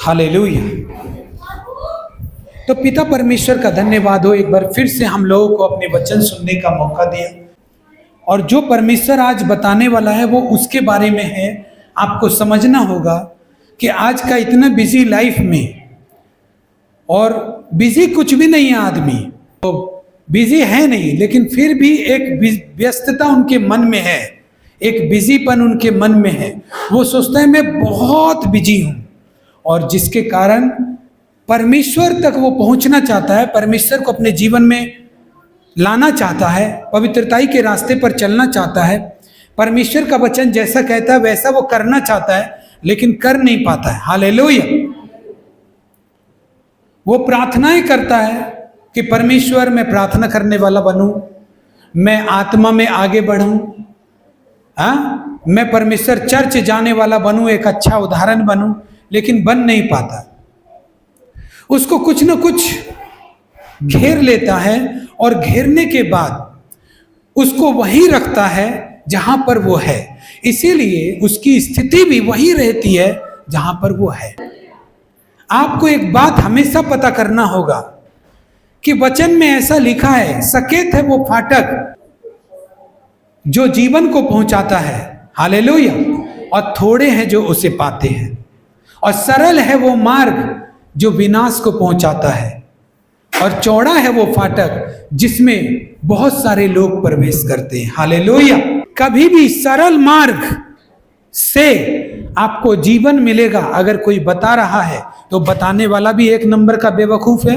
Hallelujah. तो पिता परमेश्वर का धन्यवाद हो, एक बार फिर से हम लोगों को अपने वचन सुनने का मौका दिया। और जो परमेश्वर आज बताने वाला है वो उसके बारे में है। आपको समझना होगा कि आज का इतना बिजी लाइफ में, और बिजी कुछ भी नहीं है आदमी, तो बिजी है नहीं, लेकिन फिर भी एक व्यस्तता उनके मन में है, एक बिजीपन उनके मन में है। वो सोचता है मैं बहुत बिजी हूं, और जिसके कारण परमेश्वर तक वो पहुंचना चाहता है, परमेश्वर को अपने जीवन में लाना चाहता है, पवित्रताई के रास्ते पर चलना चाहता है, परमेश्वर का वचन जैसा कहता है वैसा वो करना चाहता है, लेकिन कर नहीं पाता है। हालेलुया। वो प्रार्थनाएं करता है कि परमेश्वर मैं प्रार्थना करने वाला बनूं, मैं आत्मा में आगे बढ़ूं, मैं परमेश्वर चर्च जाने वाला बनूं, एक अच्छा उदाहरण बनूं, लेकिन बन नहीं पाता। उसको कुछ न कुछ घेर लेता है, और घेरने के बाद उसको वहीं रखता है जहां पर वो है। इसीलिए उसकी स्थिति भी वहीं रहती है जहां पर वो है। आपको एक बात हमेशा पता करना होगा कि वचन में ऐसा लिखा है, सकेत है वो फाटक जो जीवन को पहुंचाता है, हालेलुया, और थोड़े हैं जो उसे पाते हैं, और सरल है वो मार्ग जो विनाश को पहुंचाता है, और चौड़ा है वो फाटक जिसमें बहुत सारे लोग प्रवेश करते हैं। हालेलुया। कभी भी सरल मार्ग से आपको जीवन मिलेगा। अगर कोई बता रहा है तो बताने वाला भी एक नंबर का बेवकूफ है।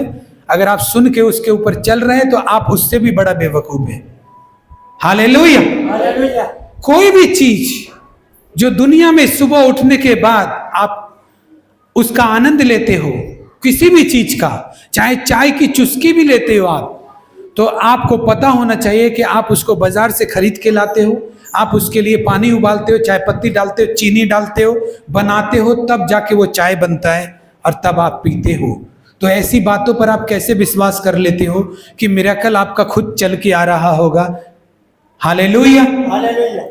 अगर आप सुन के उसके ऊपर चल रहे हैं तो आप उससे भी बड़ा बेवकूफ है। हालेलुया। कोई भी चीज जो दुनिया में सुबह उठने के बाद आप उसका आनंद लेते हो, किसी भी चीज का, चाहे चाय की चुस्की भी लेते हो आप, तो आपको पता होना चाहिए कि आप उसको बाजार से खरीद के लाते हो, आप उसके लिए पानी उबालते हो, चाय पत्ती डालते हो, चीनी डालते हो, बनाते हो, तब जाके वो चाय बनता है और तब आप पीते हो। तो ऐसी बातों पर आप कैसे विश्वास कर लेते हो कि मिरेकल आपका खुद चल के आ रहा होगा? Hallelujah,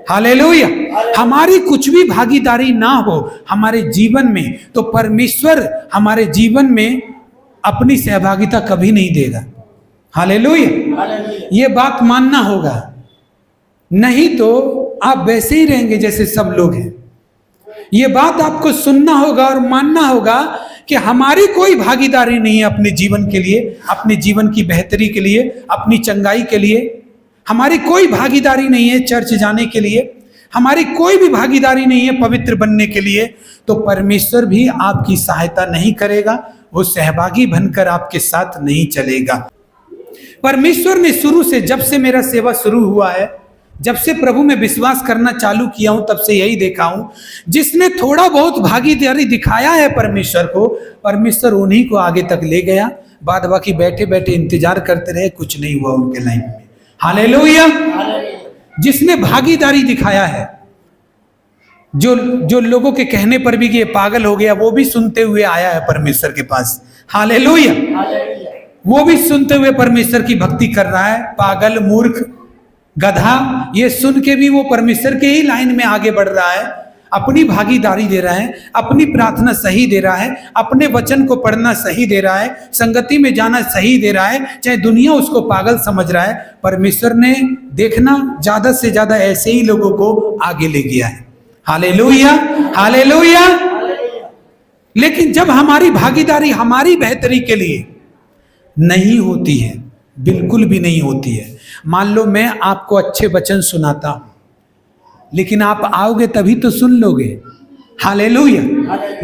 hallelujah. हमारी कुछ भी भागीदारी ना हो हमारे जीवन में, तो परमेश्वर हमारे जीवन में अपनी सहभागिता कभी नहीं देगा। हालेलुया। ये बात मानना होगा, नहीं तो आप वैसे ही रहेंगे जैसे सब लोग हैं। ये बात आपको सुनना होगा और मानना होगा कि हमारी कोई भागीदारी नहीं है अपने जीवन के लिए, अपने जीवन की बेहतरी के लिए, अपनी चंगाई के लिए। हमारी कोई भागीदारी नहीं है चर्च जाने के लिए, हमारी कोई भी भागीदारी नहीं है पवित्र बनने के लिए। तो परमेश्वर भी आपकी सहायता नहीं करेगा, वो सहभागी बनकर आपके साथ नहीं चलेगा। परमेश्वर ने शुरू से, जब से मेरा सेवा शुरू हुआ है, जब से प्रभु में विश्वास करना चालू किया हूं, तब से यही देखा हूं, जिसने थोड़ा बहुत भागीदारी दिखाया है परमेश्वर को, परमेश्वर उन्हीं को आगे तक ले गया। बाद बाकी बैठे बैठे इंतजार करते रहे, कुछ नहीं हुआ उनके लाइफ में। हालेलुया। जिसने भागीदारी दिखाया है, जो लोगों के कहने पर भी कि ये पागल हो गया, वो भी सुनते हुए आया है परमेश्वर के पास। हालेलुया। वो भी सुनते हुए परमेश्वर की भक्ति कर रहा है। पागल, मूर्ख, गधा, ये सुन के भी वो परमेश्वर के ही लाइन में आगे बढ़ रहा है, अपनी भागीदारी दे रहा है, अपनी प्रार्थना सही दे रहा है, अपने वचन को पढ़ना सही दे रहा है, संगति में जाना सही दे रहा है, चाहे दुनिया उसको पागल समझ रहा है। परमेश्वर ने देखना ज्यादा से ज्यादा ऐसे ही लोगों को आगे ले गया है। Hallelujah, hallelujah. लेकिन जब हमारी भागीदारी हमारी बेहतरी के लिए नहीं होती है, बिल्कुल भी नहीं होती है। मान लो मैं आपको अच्छे वचन सुनाता हूं, लेकिन आप आओगे तभी तो सुन लोगे। हालेलुया।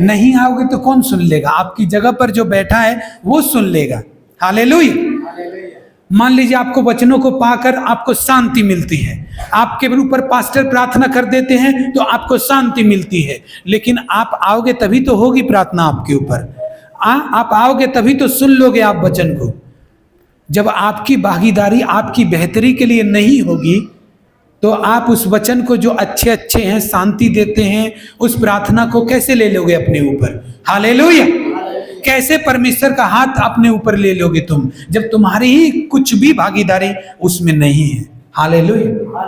नहीं आओगे तो कौन सुन लेगा? आपकी जगह पर जो बैठा है वो सुन लेगा। हालेलुया। मान लीजिए आपको वचनों को पाकर आपको शांति मिलती है, आपके ऊपर पास्टर प्रार्थना कर देते हैं तो आपको शांति मिलती है, लेकिन आप आओगे तभी तो होगी प्रार्थना आपके ऊपर। आप आओगे तभी तो सुन लोगे आप वचन को। जब आपकी भागीदारी आपकी बेहतरी के लिए नहीं होगी, तो आप उस वचन को जो अच्छे अच्छे हैं, शांति देते हैं, उस प्रार्थना को कैसे ले लोगे अपने ऊपर? हालेलुया। कैसे परमेश्वर का हाथ अपने ऊपर ले लोगे तुम, जब तुम्हारी ही कुछ भी भागीदारी उसमें नहीं है? हालेलुया।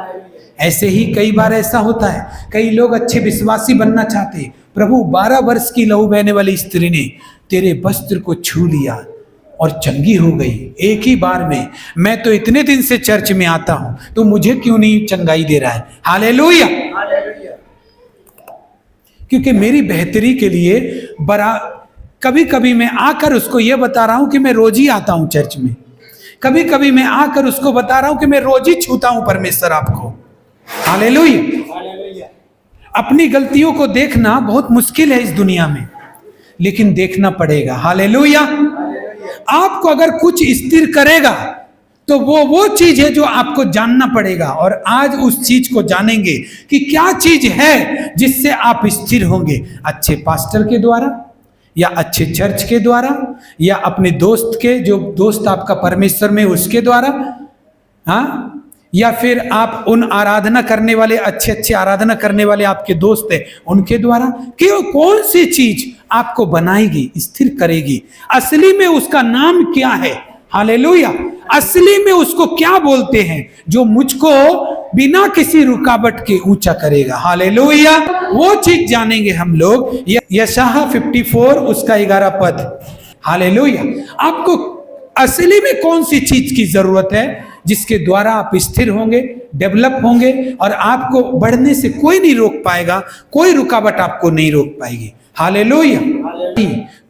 ऐसे ही कई बार ऐसा होता है, कई लोग अच्छे विश्वासी बनना चाहते हैं, प्रभु 12 वर्ष की लहू बहने वाली स्त्री ने तेरे वस्त्र को छू लिया और चंगी हो गई एक ही बार में। मैं तो इतने दिन से चर्च में आता हूं, तो मुझे क्यों नहीं चंगाई दे रहा है? हालेलुया। क्योंकि मेरी बेहतरी के लिए कभी कभी मैं आकर उसको यह बता रहा हूं कि मैं रोज ही आता हूं चर्च में, कभी कभी मैं आकर उसको बता रहा हूं कि मैं रोज ही छूता हूं परमेश्वर आपको। हालेलुया। अपनी गलतियों को देखना बहुत मुश्किल है इस दुनिया में, लेकिन देखना पड़ेगा। हालेलुया। आपको अगर कुछ स्थिर करेगा तो वो चीज है जो आपको जानना पड़ेगा, और आज उस चीज को जानेंगे कि क्या चीज है जिससे आप स्थिर होंगे। अच्छे पास्टर के द्वारा, या अच्छे चर्च के द्वारा, या अपने दोस्त के, जो दोस्त आपका परमेश्वर में उसके द्वारा, हाँ, या फिर आप उन आराधना करने वाले, अच्छे आराधना करने वाले आपके दोस्त हैं उनके द्वारा। क्यों? कौन सी चीज आपको बनाएगी, स्थिर करेगी? असली में उसका नाम क्या है? हालेलुया। असली में उसको क्या बोलते हैं जो मुझको बिना किसी रुकावट के ऊंचा करेगा? हालेलुया। वो चीज जानेंगे हम लोग। यशायाह 54 उसका 11 पद। हालेलुया। आपको असली में कौन सी चीज की जरूरत है जिसके द्वारा आप स्थिर होंगे, डेवलप होंगे, और आपको बढ़ने से कोई नहीं रोक पाएगा, कोई रुकावट आपको नहीं रोक पाएगी। हालेलुया।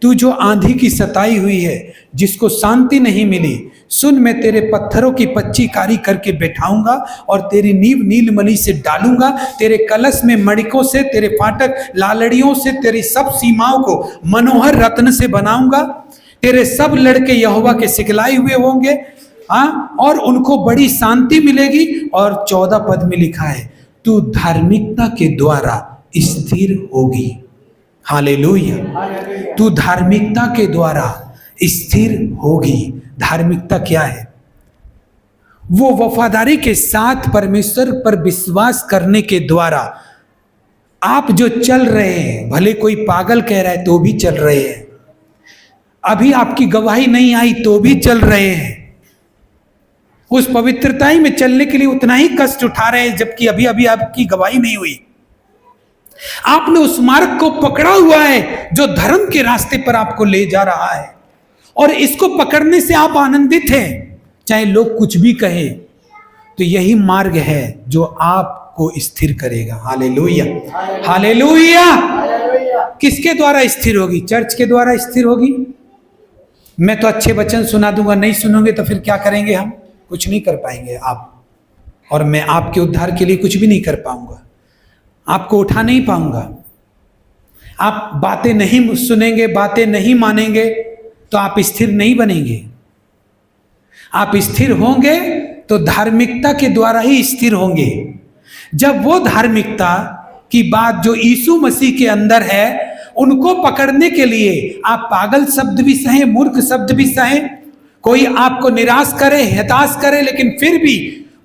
तू जो आंधी की सताई हुई है, जिसको शांति नहीं मिली, सुन, मैं तेरे पत्थरों की पच्ची कारी करके बैठाऊंगा और तेरी नींव नीलमणि से डालूंगा, तेरे कलश में मणिकों से, तेरे फाटक लालड़ियों से, तेरी सब सीमाओं को मनोहर रत्न से बनाऊंगा। तेरे सब लड़के यहोवा के सिखलाए हुए होंगे, हाँ, और उनको बड़ी शांति मिलेगी। और 14 पद में लिखा है, तू धार्मिकता के द्वारा स्थिर होगी। हालेलुया। तू धार्मिकता के द्वारा स्थिर होगी। धार्मिकता क्या है? वो वफादारी के साथ परमेश्वर पर विश्वास करने के द्वारा आप जो चल रहे हैं, भले कोई पागल कह रहा है तो भी चल रहे हैं, अभी आपकी गवाही नहीं आई तो भी चल रहे हैं, उस पवित्रताई में चलने के लिए उतना ही कष्ट उठा रहे हैं जबकि अभी अभी आपकी गवाही नहीं हुई। आपने उस मार्ग को पकड़ा हुआ है जो धर्म के रास्ते पर आपको ले जा रहा है, और इसको पकड़ने से आप आनंदित हैं, चाहे लोग कुछ भी कहें। तो यही मार्ग है जो आपको स्थिर करेगा। हालेलुया। हालेलुया। किसके द्वारा स्थिर होगी? चर्च के द्वारा स्थिर होगी। मैं तो अच्छे वचन सुना दूंगा, नहीं सुनोगे तो फिर क्या करेंगे? हम कुछ नहीं कर पाएंगे आप और मैं। आपके उद्धार के लिए कुछ भी नहीं कर पाऊंगा, आपको उठा नहीं पाऊंगा। आप बातें नहीं सुनेंगे, बातें नहीं मानेंगे तो आप स्थिर नहीं बनेंगे। आप स्थिर होंगे तो धार्मिकता के द्वारा ही स्थिर होंगे। जब वो धार्मिकता की बात जो यीशु मसीह के अंदर है, उनको पकड़ने के लिए आप पागल शब्द भी सहें, मूर्ख शब्द भी सहें, कोई आपको निराश करे, हताश करे, लेकिन फिर भी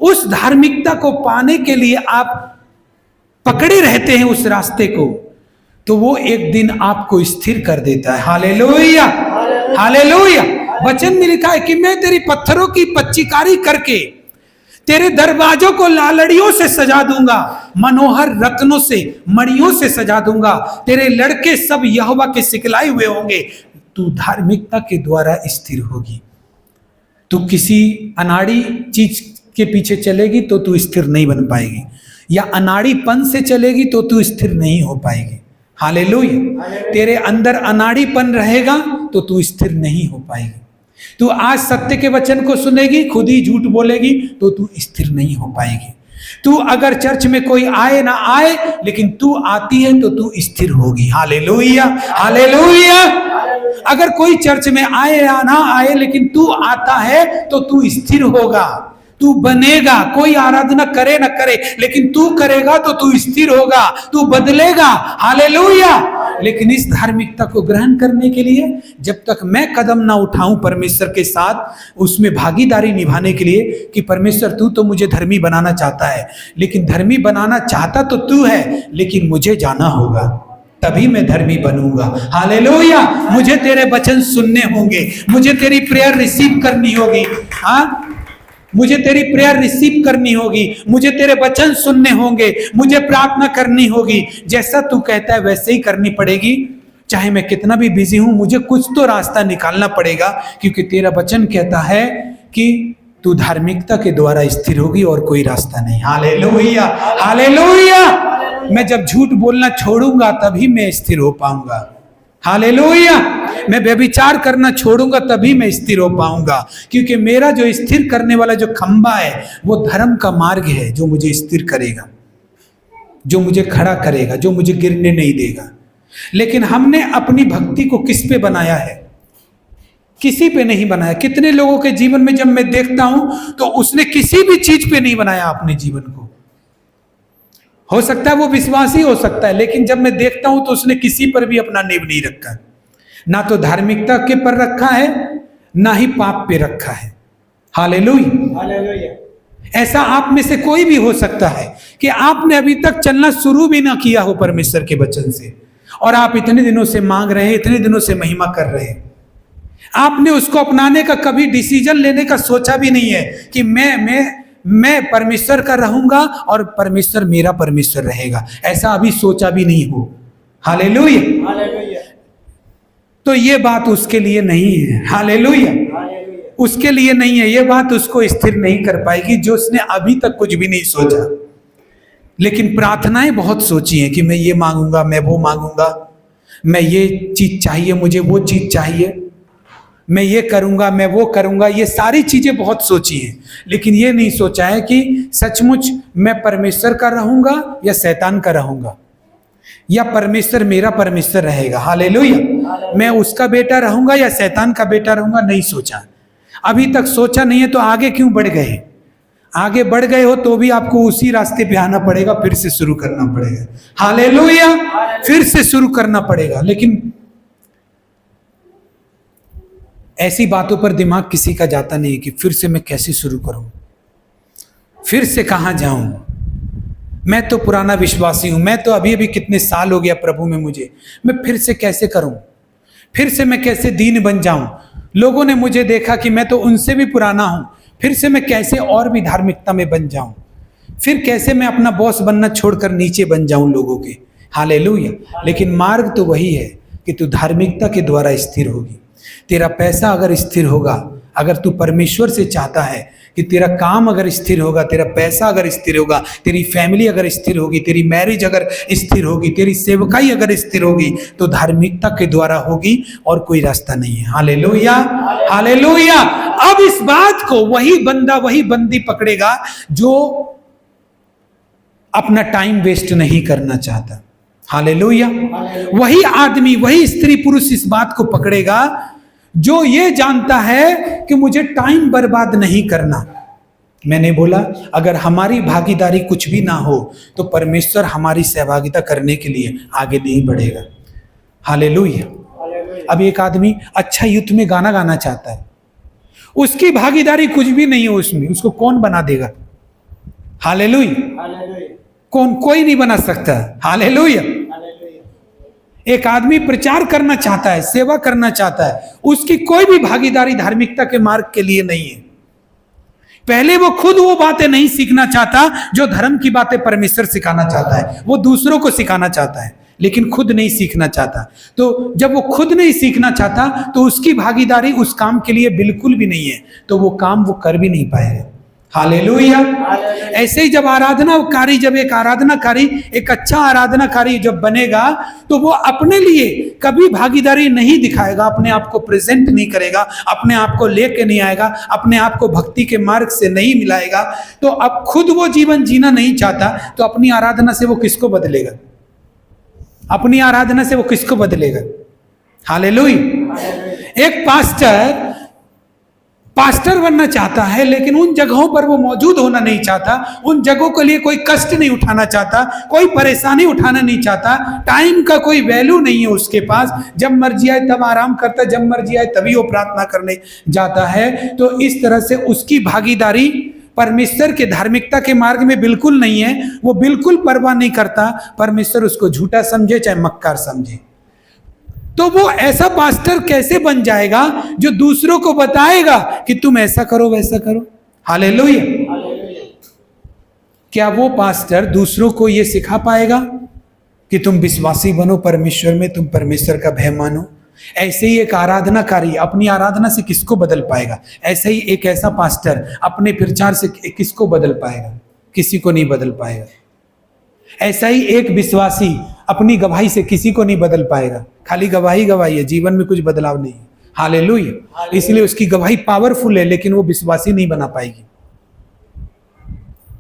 उस धार्मिकता को पाने के लिए आप पकड़े रहते हैं उस रास्ते को, तो वो एक दिन आपको स्थिर कर देता है। हालेलुया। हालेलुया। वचन में लिखा है कि मैं तेरी पत्थरों की पच्चीकारी करके तेरे दरवाजों को लालड़ियों से सजा दूंगा, मनोहर रत्नों से, मणियों से सजा दूंगा। तेरे लड़के सब यहोवा के सिखलाए हुए होंगे। तू धार्मिकता के द्वारा स्थिर होगी। तू किसी अनाड़ी चीज के पीछे चलेगी तो तू स्थिर नहीं बन पाएगी, या अनाड़ीपन से चलेगी तो तू स्थिर नहीं हो पाएगी। हालेलुया। तेरे अंदर अनाड़ीपन रहेगा तो तू स्थिर नहीं हो पाएगी। तू आज सत्य के वचन को सुनेगी, खुद ही झूठ बोलेगी तो तू स्थिर नहीं हो पाएगी। तू अगर चर्च में कोई आए ना आए, लेकिन तू आती है तो तू स्थिर होगी। हालेलुया। हालेलुया। अगर कोई चर्च में आए या ना आए, लेकिन तू आता है तो तू स्थिर होगा, तू बनेगा। कोई आराधना करे ना करे, लेकिन तू करेगा तो तू स्थिर होगा, तू बदलेगा। हालेलुया। लेकिन इस धार्मिकता को ग्रहण करने के लिए जब तक मैं कदम ना उठाऊं परमेश्वर के साथ, उसमें भागीदारी निभाने के लिए कि परमेश्वर तू तो मुझे धर्मी बनाना चाहता है, लेकिन धर्मी बनाना चाहता तो तू है, लेकिन मुझे जाना होगा, तभी मैं धर्मी बनूंगा। हालेलुया। मुझे तेरे वचन सुनने होंगे, मुझे तेरी प्रेयर रिसीव करनी होगी। हाँ, मुझे तेरी प्रेयर रिसीव करनी होगी, मुझे तेरे वचन सुनने होंगे, मुझे प्रार्थना करनी होगी। जैसा तू कहता है वैसे ही करनी पड़ेगी। चाहे मैं कितना भी बिजी हूं, मुझे कुछ तो रास्ता निकालना पड़ेगा, क्योंकि तेरा वचन कहता है कि तू धार्मिकता के द्वारा स्थिर होगी और कोई रास्ता नहीं। Hallelujah, hallelujah. मैं जब झूठ बोलना छोड़ूंगा तभी मैं स्थिर हो पाऊंगा। हालेलुया। मैं व्यभिचार करना छोड़ूंगा तभी मैं स्थिर हो पाऊंगा, क्योंकि मेरा जो स्थिर करने वाला जो खंबा है वो धर्म का मार्ग है, जो मुझे स्थिर करेगा, जो मुझे खड़ा करेगा, जो मुझे गिरने नहीं देगा। लेकिन हमने अपनी भक्ति को किस पे बनाया है? किसी पे नहीं बनाया। कितने लोगों के जीवन में जब मैं देखता हूं तो उसने किसी भी चीज पे नहीं बनाया अपने जीवन को। हो सकता है वो विश्वासी हो सकता है, लेकिन जब मैं देखता हूं तो उसने किसी पर भी अपना नींव नहीं रखा। ना तो धार्मिकता के पर रखा है, ना ही पाप पे रखा है। Hallelujah, hallelujah. ऐसा आप में से कोई भी हो सकता है कि आपने अभी तक चलना शुरू भी ना किया हो परमेश्वर के वचन से, और आप इतने दिनों से मांग रहे हैं, इतने दिनों से महिमा कर रहे हैं। आपने उसको अपनाने का कभी डिसीजन लेने का सोचा भी नहीं है कि मैं परमेश्वर का रहूंगा और परमेश्वर मेरा परमेश्वर रहेगा। ऐसा अभी सोचा भी नहीं हो। Hallelujah, hallelujah. तो ये बात उसके लिए नहीं है। हालेलुया, उसके लिए नहीं है। ये बात उसको स्थिर नहीं कर पाएगी जो उसने अभी तक कुछ भी नहीं सोचा। लेकिन प्रार्थनाएं बहुत सोची हैं कि मैं ये मांगूंगा, मैं वो मांगूंगा, मैं ये चीज चाहिए, मुझे वो चीज चाहिए, मैं ये करूंगा, मैं वो करूंगा। ये सारी चीजें बहुत सोची हैं, लेकिन ये नहीं सोचा है कि सचमुच मैं परमेश्वर का रहूंगा या शैतान का रहूंगा, या परमेश्वर मेरा परमेश्वर रहेगा। हालेलुया। मैं उसका बेटा रहूंगा या शैतान का बेटा रहूंगा, नहीं सोचा। अभी तक सोचा नहीं है तो आगे क्यों बढ़ गए? आगे बढ़ गए हो तो भी आपको उसी रास्ते पे आना पड़ेगा, फिर से शुरू करना पड़ेगा। हालेलुया, फिर से शुरू करना पड़ेगा। लेकिन ऐसी बातों पर दिमाग किसी का जाता नहीं कि फिर से मैं कैसे शुरू करूं, फिर से कहां जाऊं। मैं तो पुराना विश्वासी हूं, मैं तो अभी अभी कितने साल हो गया प्रभु में मुझे, मैं फिर से कैसे करूं, फिर से मैं कैसे दीन बन जाऊं। लोगों ने मुझे देखा कि मैं तो उनसे भी पुराना हूं, फिर से मैं कैसे और भी धार्मिकता में बन जाऊं, फिर कैसे मैं अपना बॉस बनना छोड़कर नीचे बन जाऊं लोगों के। हालेलुया। लेकिन मार्ग तो वही है कि तू धार्मिकता के द्वारा स्थिर होगी। तेरा पैसा अगर स्थिर होगा, अगर तू परमेश्वर से चाहता है कि तेरा काम अगर स्थिर होगा, तेरा पैसा अगर स्थिर होगा, तेरी फैमिली अगर स्थिर होगी, तेरी मैरिज अगर स्थिर होगी, तेरी सेवकाई अगर स्थिर होगी, तो धार्मिकता के द्वारा होगी और कोई रास्ता नहीं है। Hallelujah, hallelujah. अब इस बात को वही बंदा, वही बंदी पकड़ेगा जो अपना टाइम वेस्ट नहीं करना चाहता। हालेलुया। वही आदमी, वही स्त्री पुरुष इस बात को पकड़ेगा जो ये जानता है कि मुझे टाइम बर्बाद नहीं करना। मैंने बोला अगर हमारी भागीदारी कुछ भी ना हो तो परमेश्वर हमारी सहभागिता करने के लिए आगे नहीं बढ़ेगा। हालेलुया। अब एक आदमी अच्छा यूथ में गाना गाना चाहता है, उसकी भागीदारी कुछ भी नहीं हो उसमें, उसको कौन बना देगा? हालेलुया। कौन? कोई नहीं बना सकता। हालेलुया। एक आदमी प्रचार करना चाहता है, सेवा करना चाहता है, उसकी कोई भी भागीदारी धार्मिकता के मार्ग के लिए नहीं है। पहले वो खुद वो बातें नहीं सीखना चाहता जो धर्म की बातें परमेश्वर सिखाना चाहता है। वो दूसरों को सिखाना चाहता है लेकिन खुद नहीं सीखना चाहता। तो जब वो खुद नहीं सीखना चाहता तो उसकी भागीदारी उस काम के लिए बिल्कुल भी नहीं है, तो वो काम वो कर भी नहीं पाएगा। हालेलुया। ऐसे ही जब एक आराधनाकारी एक अच्छा आराधनाकारी जब बनेगा तो वो अपने लिए कभी भागीदारी नहीं दिखाएगा, अपने आप को प्रेजेंट नहीं करेगा, अपने आप को लेके नहीं आएगा, अपने आप को भक्ति के मार्ग से नहीं मिलाएगा। तो अब खुद वो जीवन जीना नहीं चाहता तो अपनी आराधना से वो किसको बदलेगा? अपनी आराधना से वो किसको बदलेगा? हालेलुया। एक पास्टर बनना चाहता है लेकिन उन जगहों पर वो मौजूद होना नहीं चाहता, उन जगहों के लिए कोई कष्ट नहीं उठाना चाहता, कोई परेशानी उठाना नहीं चाहता, टाइम का कोई वैल्यू नहीं है उसके पास। जब मर्जी आए तब आराम करता है, जब मर्जी आए तभी वो प्रार्थना करने जाता है। तो इस तरह से उसकी भागीदारी परमेश्वर के धार्मिकता के मार्ग में बिल्कुल नहीं है। वो बिल्कुल परवाह नहीं करता, परमेश्वर उसको झूठा समझे चाहे मक्कार समझे। तो वो ऐसा पास्टर कैसे बन जाएगा जो दूसरों को बताएगा कि तुम ऐसा करो वैसा करो? हालेलुया। क्या वो पास्टर दूसरों को ये सिखा पाएगा कि तुम विश्वासी बनो परमेश्वर में, तुम परमेश्वर का भय मानो? ऐसे ही एक आराधनाकारी अपनी आराधना से किसको बदल पाएगा? ऐसे ही एक ऐसा पास्टर अपने प्रचार से किसको बदल पाएगा? किसी को नहीं बदल पाएगा। ऐसा ही एक विश्वासी अपनी गवाही से किसी को नहीं बदल पाएगा। खाली गवाही है, जीवन में कुछ बदलाव नहीं है। हालेलुया। इसलिए उसकी गवाही पावरफुल है, लेकिन वो विश्वासी नहीं बना पाएगी।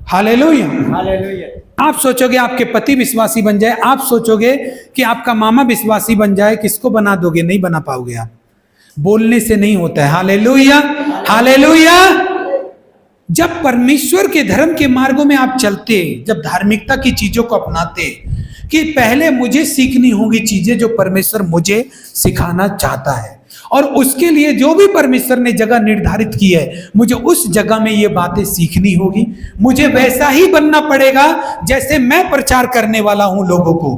हालेलुया। आप सोचोगे आपके पति विश्वासी बन जाए, आप सोचोगे कि आपका मामा विश्वासी बन जाए, किसको बना दोगे? नहीं बना पाओगे आप। बोलने से नहीं होता है। Hallelujah, hallelujah. जब परमेश्वर के धर्म के मार्गों में आप चलते, जब धार्मिकता की चीजों को अपनाते, कि पहले मुझे सीखनी होगी चीजें जो परमेश्वर मुझे सिखाना चाहता है, और उसके लिए जो भी परमेश्वर ने जगह निर्धारित की है, मुझे उस जगह में ये बातें सीखनी होगी। मुझे वैसा ही बनना पड़ेगा जैसे मैं प्रचार करने वाला हूं लोगों को।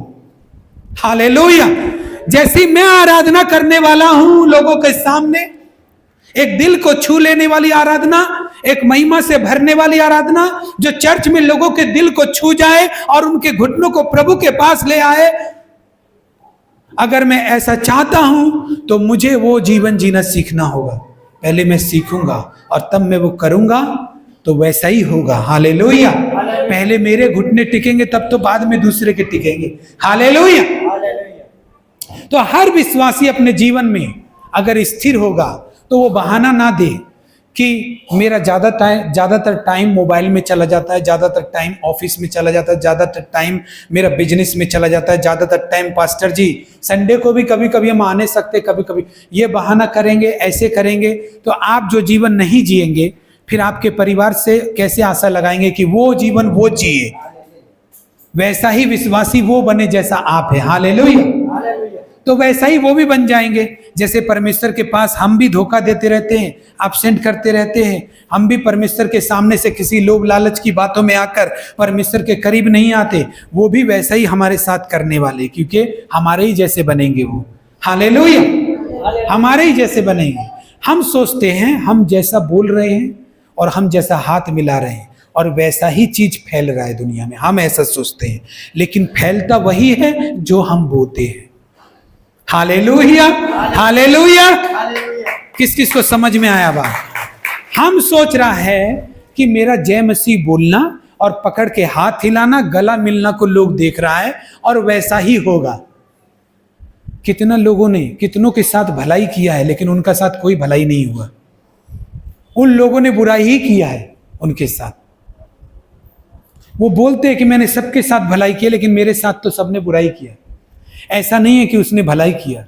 हालेलुया। जैसी मैं आराधना करने वाला हूं लोगों के सामने, एक दिल को छू लेने वाली आराधना, एक महिमा से भरने वाली आराधना, जो चर्च में लोगों के दिल को छू जाए और उनके घुटनों को प्रभु के पास ले आए। अगर मैं ऐसा चाहता हूं तो मुझे वो जीवन जीना सीखना होगा। पहले मैं सीखूंगा और तब मैं वो करूंगा, तो वैसा ही होगा। हालेलुया। पहले मेरे घुटने टिकेंगे, तब तो बाद में दूसरे के टिकेंगे। हालेलुया। तो हर विश्वासी अपने जीवन में अगर स्थिर होगा तो वो बहाना ना दे कि मेरा ज़्यादातर टाइम मोबाइल में चला जाता है, ज़्यादातर टाइम ऑफिस में चला जाता है, ज़्यादातर टाइम मेरा बिजनेस में चला जाता है, ज़्यादातर टाइम पास्टर जी संडे को भी कभी कभी हम आ नहीं सकते, कभी कभी ये बहाना करेंगे, ऐसे करेंगे, तो आप जो जीवन नहीं जिएंगे, फिर आपके परिवार से कैसे आशा लगाएंगे कि वो जीवन वो जिए? वैसा ही विश्वासी वो बने जैसा आप है। हालेलुया। तो वैसा ही वो भी बन जाएंगे। जैसे परमेश्वर के पास हम भी धोखा देते रहते हैं, एब्सेंट करते रहते हैं, हम भी परमेश्वर के सामने से किसी लोभ लालच की बातों में आकर परमेश्वर के करीब नहीं आते, वो भी वैसा ही हमारे साथ करने वाले, क्योंकि हमारे ही जैसे बनेंगे वो। हालेलुया। हमारे ही जैसे बनेंगे। हम सोचते हैं हम जैसा बोल रहे हैं और हम जैसा हाथ मिला रहे हैं और वैसा ही चीज फैल रहा है दुनिया में, हम ऐसा सोचते हैं, लेकिन फैलता वही है जो हम बोते हैं। Hallelujah, hallelujah. किस किस को समझ में आया बात? हम सोच रहा है कि मेरा जय मसीह बोलना और पकड़ के हाथ हिलाना, गला मिलना को लोग देख रहा है और वैसा ही होगा। कितना लोगों ने कितनों के साथ भलाई किया है, लेकिन उनका साथ कोई भलाई नहीं हुआ। उन लोगों ने बुराई ही किया है उनके साथ। वो बोलते हैं कि मैंने सबके साथ भलाई किया, लेकिन मेरे साथ तो सबने बुराई किया। ऐसा नहीं है कि उसने भलाई किया,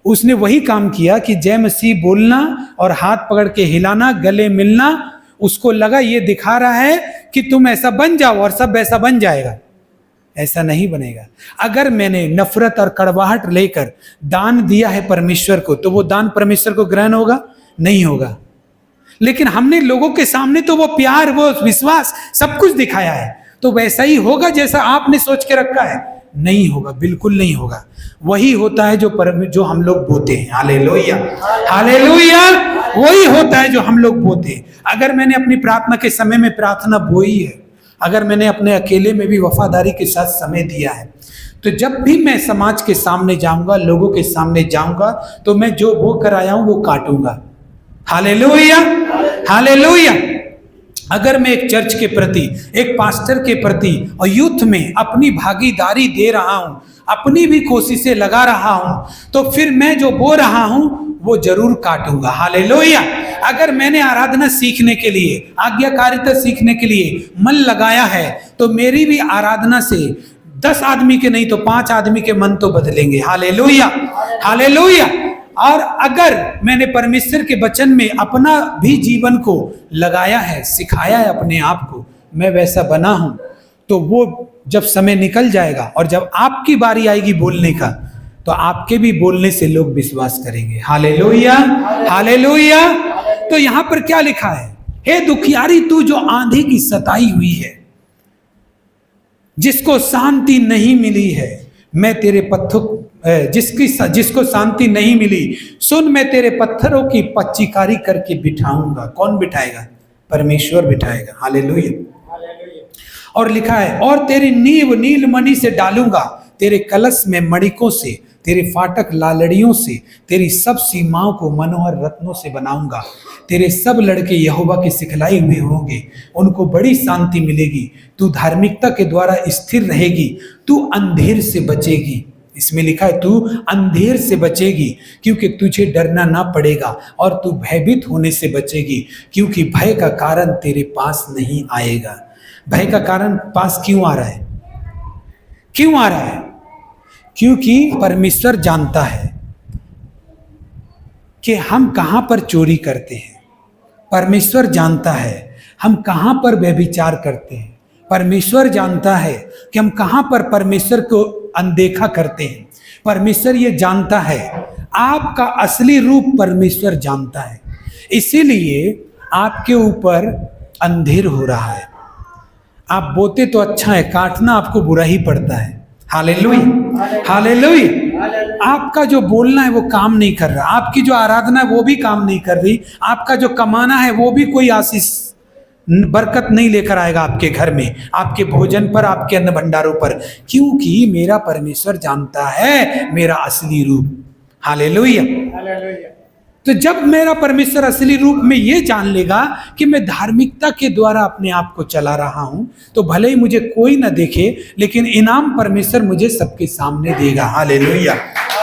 उसने वही काम किया कि जय मसीह बोलना और हाथ पकड़ के हिलाना, गले मिलना, उसको लगा ये दिखा रहा है कि तुम ऐसा बन जाओ और सब ऐसा बन जाएगा। ऐसा नहीं बनेगा। अगर मैंने नफरत और कड़वाहट लेकर दान दिया है परमेश्वर को, तो वो दान परमेश्वर को ग्रहण होगा? नहीं होगा। लेकिन हमने लोगों के सामने तो वो प्यार, वो विश्वास, सब कुछ दिखाया है, तो वैसा ही होगा जैसा आपने सोच के रखा है? नहीं होगा, बिल्कुल नहीं होगा। वही होता है जो हम लोग बोते हैं। Hallelujah, hallelujah. वही होता है जो हम लोग बोते हैं। अगर मैंने अपनी प्रार्थना के समय में प्रार्थना बोई है, अगर मैंने अपने अकेले में भी वफादारी के साथ समय दिया है, तो जब भी मैं समाज के सामने जाऊंगा, लोगों के सामने जाऊंगा, तो मैं जो बो कर आया हूं वो काटूंगा। Hallelujah, hallelujah. अगर मैं एक चर्च के प्रति, एक पास्टर के प्रति और यूथ में अपनी भागीदारी दे रहा हूं, अपनी भी कोशिशें लगा रहा हूं, तो फिर मैं जो बो रहा हूं वो जरूर काटूंगा। हालेलुया। अगर मैंने आराधना सीखने के लिए, आज्ञाकारिता सीखने के लिए मन लगाया है, तो मेरी भी आराधना से 10 आदमी के नहीं तो 5 आदमी के मन तो बदलेंगे। Hallelujah, hallelujah. और अगर मैंने परमेश्वर के वचन में अपना भी जीवन को लगाया है, सिखाया है अपने आप को, मैं वैसा बना हूं, तो वो जब समय निकल जाएगा और जब आपकी बारी आएगी बोलने का, तो आपके भी बोलने से लोग विश्वास करेंगे। Hallelujah, hallelujah. तो यहां पर क्या लिखा है? हे दुखियारी तू जो आंधी की सताई हुई है, जिसको शांति नहीं मिली है, मैं तेरे पत्थर जिसको शांति नहीं मिली, सुन मैं तेरे पत्थरों की पच्चीकारी करके बिठाऊंगा। कौन बिठाएगा? परमेश्वर बिठाएगा। हालेलुया। और लिखा है, और तेरी नींव नीलमणि से डालूंगा, तेरे कलश में मणिकों से, तेरे फाटक लालड़ियों से, तेरी सब सीमाओं को मनोहर रत्नों से बनाऊंगा। तेरे सब लड़के यहोवा के सिखलाए हुए होंगे, उनको बड़ी शांति मिलेगी। तू धार्मिकता के द्वारा स्थिर रहेगी, तू अंधेर से बचेगी। इसमें लिखा है, तू अंधेर से बचेगी, क्योंकि तुझे डरना ना पड़ेगा, और तू भयभीत होने से बचेगी, क्योंकि भय का कारण तेरे पास नहीं आएगा। भय का कारण पास क्यों आ रहा है? क्यों आ रहा है? क्योंकि परमेश्वर जानता है कि हम कहां पर चोरी करते हैं। परमेश्वर जानता है हम कहां पर व्यभिचार करते हैं। परमेश्वर जानता है कि हम कहां पर परमेश्वर को अनदेखा करते हैं। परमेश्वर ये जानता है, आपका असली रूप परमेश्वर जानता है। इसीलिए आपके ऊपर अंधेर हो रहा है। आप बोते तो अच्छा है, काटना आपको बुरा ही पड़ता है। Hallelujah, hallelujah. आपका जो बोलना है वो काम नहीं कर रहा, आपकी जो आराधना है वो भी काम नहीं कर रही, आपका जो कमाना है वो भी कोई आशीष बरकत नहीं लेकर आएगा आपके घर में, आपके भोजन पर, आपके अन्न भंडारों पर, क्योंकि मेरा परमेश्वर जानता है मेरा असली रूप। हालेलुया। तो जब मेरा परमेश्वर असली रूप में ये जान लेगा कि मैं धार्मिकता के द्वारा अपने आप को चला रहा हूं, तो भले ही मुझे कोई ना देखे, लेकिन इनाम परमेश्वर मुझे सबके सामने देगा। Hallelujah,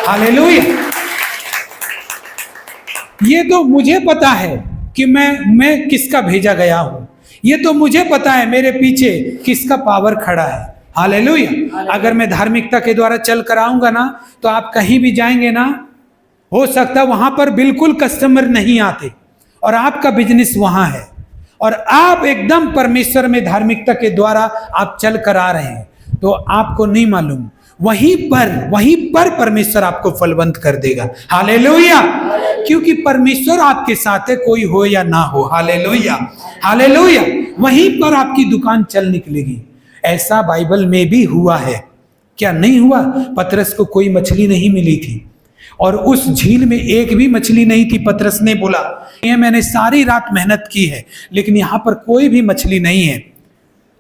hallelujah. ये तो मुझे पता है कि मैं किसका भेजा गया हूं। ये तो मुझे पता है मेरे पीछे किसका पावर खड़ा है। हालेलुया। अगर मैं धार्मिकता के द्वारा चल कर आऊंगा ना, तो आप कहीं भी जाएंगे ना, हो सकता है वहां पर बिल्कुल कस्टमर नहीं आते, और आपका बिजनेस वहां है, और आप एकदम परमेश्वर में धार्मिकता के द्वारा आप चल कर आ रहे हैं, तो आपको नहीं मालूम, वहीं पर परमेश्वर आपको फलवंत कर देगा। हालेलुया। क्योंकि परमेश्वर आपके साथ है, कोई हो या ना हो। Hallelujah, hallelujah. वहीं पर आपकी दुकान चल निकलेगी। ऐसा बाइबल में भी हुआ है, क्या नहीं हुआ? पतरस को कोई मछली नहीं मिली थी, और उस झील में एक भी मछली नहीं थी। पतरस ने बोला, ये मैंने सारी रात मेहनत की है, लेकिन यहां पर कोई भी मछली नहीं है।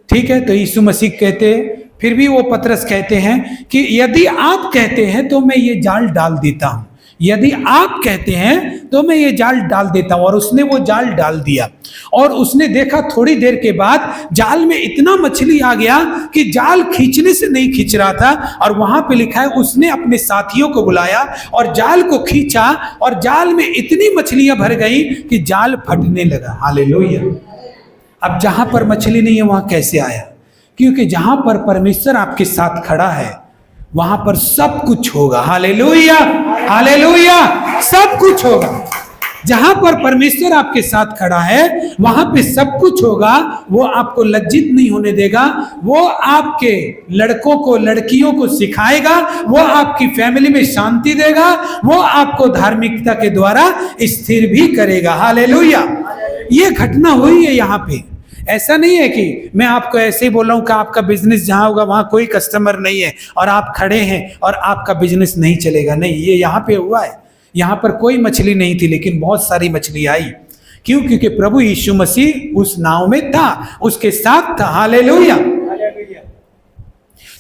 ठीक है, तो यीशु मसीह कहते, फिर भी वो पतरस कहते हैं कि यदि आप कहते हैं तो मैं ये जाल डाल देता हूं, यदि आप कहते हैं तो मैं ये जाल डाल देता हूं। और उसने वो जाल डाल दिया, और उसने देखा थोड़ी देर के बाद जाल में इतना मछली आ गया कि जाल खींचने से नहीं खींच रहा था। और वहां पे लिखा है, उसने अपने साथियों को बुलाया और जाल को खींचा, और जाल में इतनी मछलियां भर गई कि जाल फटने लगा। हालेलुया। अब जहां पर मछली नहीं है वहां कैसे आया? क्योंकि जहां पर परमेश्वर आपके साथ खड़ा है वहां पर सब कुछ होगा। Hallelujah, hallelujah. सब कुछ होगा। जहां पर परमेश्वर आपके साथ खड़ा है वहां पे सब कुछ होगा। वो आपको लज्जित नहीं होने देगा, वो आपके लड़कों को, लड़कियों को सिखाएगा, वो आपकी फैमिली में शांति देगा, वो आपको धार्मिकता के द्वारा स्थिर भी करेगा। हालेलुया। ये घटना हुई है यहाँ पे। ऐसा नहीं है कि मैं आपको ऐसे ही बोल रहा हूं कि आपका बिजनेस जहां होगा वहां कोई कस्टमर नहीं है और आप खड़े हैं और आपका बिजनेस नहीं चलेगा। नहीं, ये यहाँ पे हुआ है। यहाँ पर कोई मछली नहीं थी, लेकिन बहुत सारी मछली आई। क्यों? क्योंकि प्रभु यीशु मसीह उस नाव में था, उसके साथ था। हालेलुया।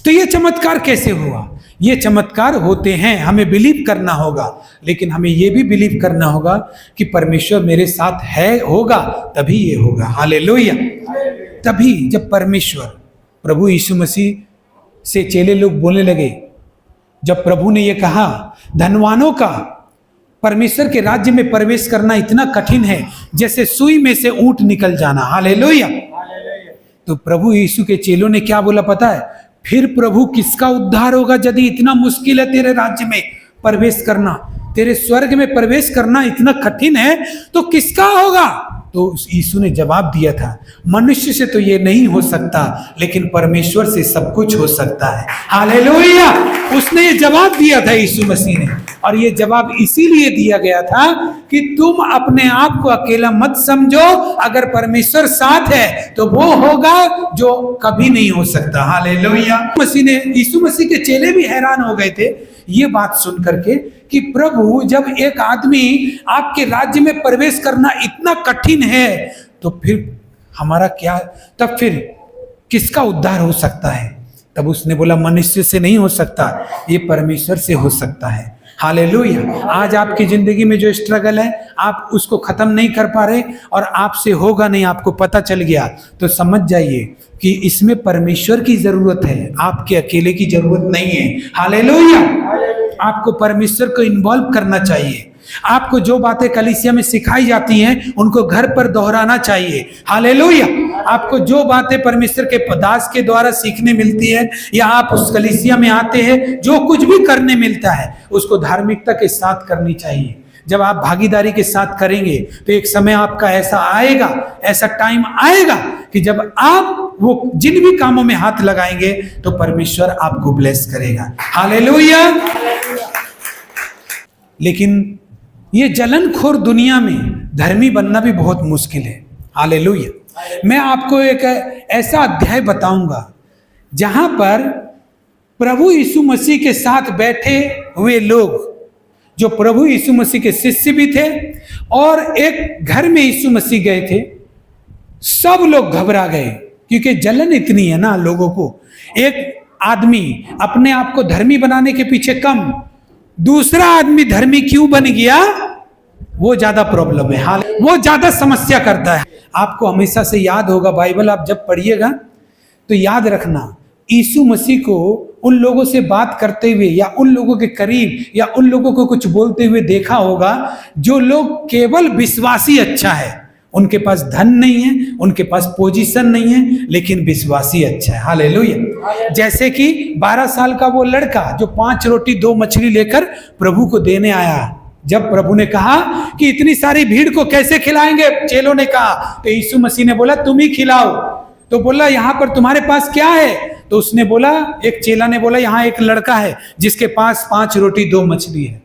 तो ये चमत्कार कैसे हुआ? ये चमत्कार होते हैं, हमें बिलीव करना होगा, लेकिन हमें ये भी बिलीव करना होगा कि परमेश्वर मेरे साथ है, होगा, तभी ये होगा। हालेलुया। तभी जब परमेश्वर, प्रभु यीशु मसीह से चेले लोग बोलने लगे, जब प्रभु ने ये कहा, धनवानों का परमेश्वर के राज्य में प्रवेश करना इतना कठिन है जैसे सुई में से ऊंट निकल जाना। हालेलुया। तो प्रभु यीशु के चेलों ने क्या बोला पता है? फिर प्रभु किसका उद्धार होगा यदि इतना मुश्किल है तेरे राज्य में प्रवेश करना, तेरे स्वर्ग में प्रवेश करना इतना कठिन है, तो किसका होगा? तो यीशु ने जवाब दिया था, मनुष्य से तो ये नहीं हो सकता, लेकिन परमेश्वर से सब कुछ हो सकता है। हालेलुया। उसने ये जवाब दिया था यीशु मसीह ने, और ये जवाब इसीलिए दिया गया था कि तुम अपने आप को अकेला मत समझो। अगर परमेश्वर साथ है तो वो होगा जो कभी नहीं हो सकता। हालेलुया। मसीह ने, यीशु मसीह के चेले भी हैरान हो गए थे ये बात सुन करके कि प्रभु, जब एक आदमी आपके राज्य में प्रवेश करना इतना कठिन है तो फिर हमारा क्या, तब फिर किसका उद्धार हो सकता है? तब उसने बोला मनुष्य से नहीं हो सकता, ये परमेश्वर से हो सकता है। हालेलुया। आज आपकी जिंदगी में जो स्ट्रगल है आप उसको खत्म नहीं कर पा रहे और आपसे होगा नहीं, आपको पता चल गया, तो समझ जाइए कि इसमें परमेश्वर की जरूरत है, आपके अकेले की जरूरत नहीं है। हालेलुया। आपको परमेश्वर को इन्वॉल्व करना चाहिए। आपको जो बातें कलीसिया में सिखाई जाती हैं उनको घर पर दोहराना चाहिए। हालेलुया। आपको जो बातें परमेश्वर के दास के द्वारा सीखने मिलती है या आप उस कलीसिया में आते हैं, जो कुछ भी करने मिलता है उसको धार्मिकता के साथ करनी चाहिए। जब आप भागीदारी के साथ करेंगे तो एक समय आपका ऐसा आएगा, ऐसा टाइम आएगा कि जब आप वो जिन भी कामों में हाथ लगाएंगे तो परमेश्वर आपको ब्लेस करेगा। हालेलुया। लेकिन ये जलनखोर दुनिया में धर्मी बनना भी बहुत मुश्किल है। हालेलुया। मैं आपको एक ऐसा अध्याय बताऊंगा जहां पर प्रभु यीशु मसीह के साथ बैठे हुए लोग, जो प्रभु यीशु मसीह के शिष्य भी थे और एक घर में यीशु मसीह गए थे, सब लोग घबरा गए क्योंकि जलन इतनी है ना लोगों को। एक आदमी अपने आप को धर्मी बनाने के पीछे कम, दूसरा आदमी धर्मी क्यों बन गया वो ज्यादा प्रॉब्लम है। हाल वो ज्यादा समस्या करता है। आपको हमेशा से याद होगा, बाइबल आप जब पढ़िएगा तो याद रखना, यीशु मसीह को उन लोगों से बात करते हुए या उन लोगों के करीब या उन लोगों को कुछ बोलते हुए देखा होगा जो लोग केवल विश्वासी अच्छा है, उनके पास धन नहीं है, उनके पास पोजीशन नहीं है, लेकिन विश्वासी अच्छा है। हालेलुया। जैसे कि 12 साल का वो लड़का जो 5 रोटी 2 मछली लेकर प्रभु को देने आया, जब प्रभु ने कहा कि इतनी सारी भीड़ को कैसे खिलाएंगे, चेलों ने कहा, तो यीशु मसीह ने बोला तुम ही खिलाओ। तो बोला यहाँ पर तुम्हारे पास क्या है? तो उसने बोला, एक चेला ने बोला यहाँ एक लड़का है जिसके पास 5 रोटी 2 मछली है,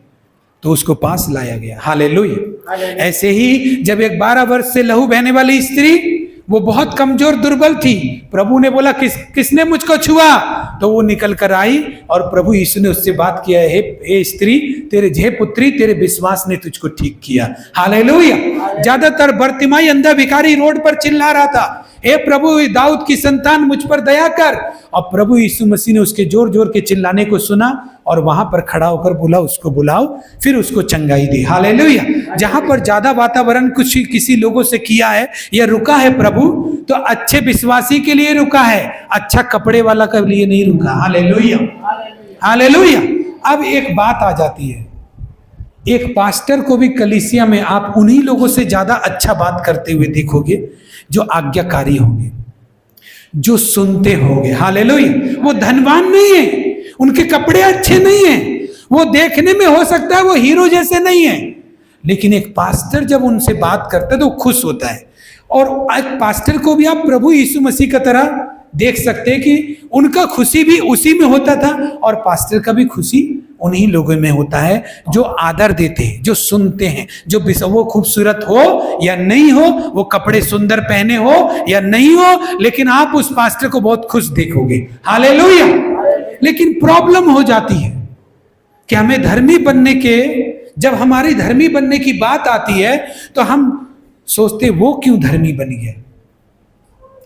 तो उसको पास लाया गया। हालेलुया। ऐसे ही जब एक 12 वर्ष से लहू बहने वाली स्त्री, वो बहुत कमजोर दुर्बल थी, प्रभु ने बोला किसने मुझको छुआ? तो वो निकल कर आई और प्रभु यीशु ने उससे बात किया, हे स्त्री, हे पुत्री, तेरे विश्वास ने तुझको ठीक किया। हालेलुया। ज्यादातर बर्तिमाई अंधा भिखारी रोड पर चिल्ला रहा था, हे प्रभु दाऊद की संतान मुझ पर दया कर। और प्रभु यीशु मसीह ने उसके जोर जोर के चिल्लाने को सुना और वहां पर खड़ा होकर बोला उसको बुलाओ, फिर उसको चंगाई दी। हालेलुया। जहां पर ज्यादा वातावरण कुछ किसी लोगों से किया है या रुका है प्रभु, तो अच्छे विश्वासी के लिए रुका है, अच्छा कपड़े वाला के लिए नहीं रुका। हालेलुया। हालेलुया। अब एक बात आ जाती है, एक पास्टर को भी कलीसिया में आप उन्हीं लोगों से ज्यादा अच्छा बात करते हुए देखोगे जो आज्ञाकारी होंगे, जो सुनते होंगे। हालेलुया। वो धनवान नहीं है, उनके कपड़े अच्छे नहीं हैं, वो देखने में हो सकता है वो हीरो जैसे नहीं है, लेकिन एक पास्टर जब उनसे बात करता है तो खुश होता है। और एक पास्टर को भी आप प्रभु यीशु मसीह का तरह देख सकते हैं कि उनका खुशी भी उसी में होता था और पास्टर का भी खुशी उन्हीं लोगों में होता है जो आदर देते हैं, जो सुनते हैं, जो वो खूबसूरत हो या नहीं हो, वो कपड़े सुंदर पहने हो या नहीं हो, लेकिन आप उस पास्टर को बहुत खुश देखोगे। हालेलुया। लेकिन प्रॉब्लम हो जाती है कि हमें धर्मी बनने के, जब हमारी धर्मी बनने की बात आती है तो हम सोचते वो क्यों धर्मी बन गया।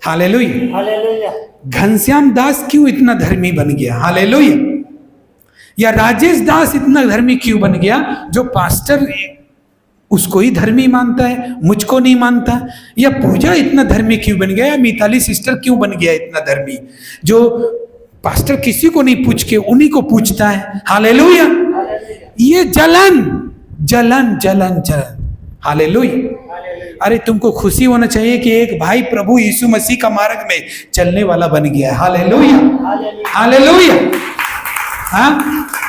हालेलुया। घनश्याम दास क्यों इतना धर्मी बन गया। हालेलुया। या राजेश दास इतना धर्मी क्यों बन गया, जो पास्टर उसको ही धर्मी मानता है, मुझको नहीं मानता। या पूजा इतना धर्मी क्यों बन गया, या मिताली सिस्टर क्यों बन गया इतना धर्मी, जो पास्टर किसी को नहीं पूछ के उन्हीं को पूछता है। हालेलुया। ये जलन जलन जलन जलन। हालेलुया। अरे तुमको खुशी होना चाहिए कि एक भाई प्रभु यीशु मसीह का मार्ग में चलने वाला बन गया है। हालेलुया। हालेलुया। हाँ,